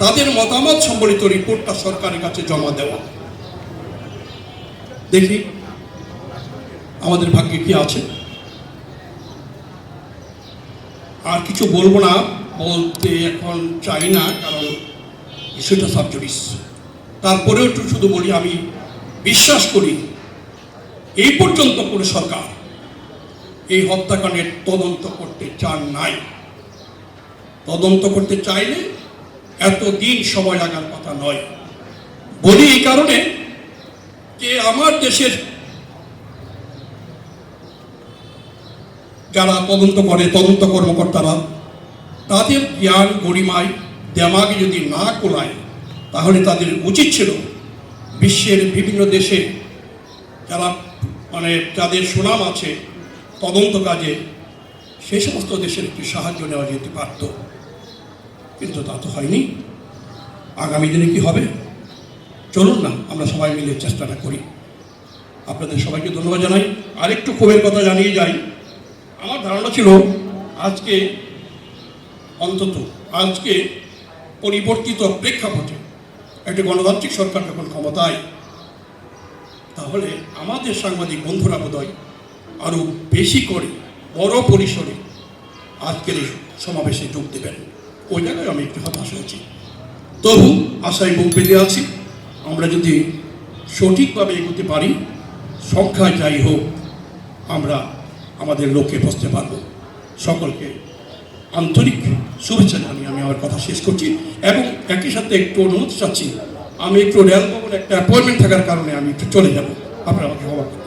তাদের মতামত সম্বলিত রিপোর্টটা সরকারের কাছে জমা দেওয়া। দেখি আমাদের ভাগ্যে কি আছে। আর কিছু বলবো না, বলতে এখন চাই না, কারণ বিষয়টা সাবজুডিস। তারপরেও একটু শুধু বলি, আমি বিশ্বাস করি এই পর্যন্ত কোনো সরকার এই হত্যাকাণ্ডের তদন্ত করতে চান নাই। তদন্ত করতে চাইলে এতদিন সময় লাগার কথা নয়। বলি এই কারণে যে আমার দেশের যারা তদন্ত করে, তদন্ত কর্মকর্তারা, তাদের জ্ঞান গরিমায় দেমাগে যদি না কোলায়, তাহলে তাদের উচিত ছিল বিশ্বের বিভিন্ন দেশে যারা যাদের সুনাম আছে তদন্ত কাজে, সেই সমস্ত দেশের একটি সাহায্য নেওয়া যেতে পারত, কিন্তু তা তো হয়নি। আগামী দিনে কি হবে চলুন না আমরা সবাই মিলে চেষ্টাটা করি। আপনাদের সবাইকে ধন্যবাদ জানাই। আরেকটু ক্ষোভের কথা জানিয়ে যাই। আমার ধারণা ছিল আজকে আজকে পরিবর্তিত প্রেক্ষাপটে একটি গণতান্ত্রিক সরকার যখন ক্ষমতায়, তাহলে আমাদের সাংবাদিক বন্ধুরা বোধহয় আরও বেশি করে বড় পরিসরে আজকের এই সমাবেশে যোগ দেবেন। ওই জায়গায় আমি একটু হতাশ হয়েছি। তবু আশায় বুক বেঁধে আছি, আমরা যদি সঠিকভাবে এগোতে পারি, সংখ্যা যাই হোক, আমরা আমাদের লক্ষ্যে পৌঁছতে পারব। সকলকে আন্তরিক শুভেচ্ছা জানিয়ে আমি আমার কথা শেষ করছি, এবং একই সাথে একটু অনুরোধ চাচ্ছি, আমি একটু রেল ভবনে একটা অ্যাপয়েন্টমেন্ট থাকার কারণে আমি একটু চলে যাব, আপনারা আমাকে ক্ষমা করবেন।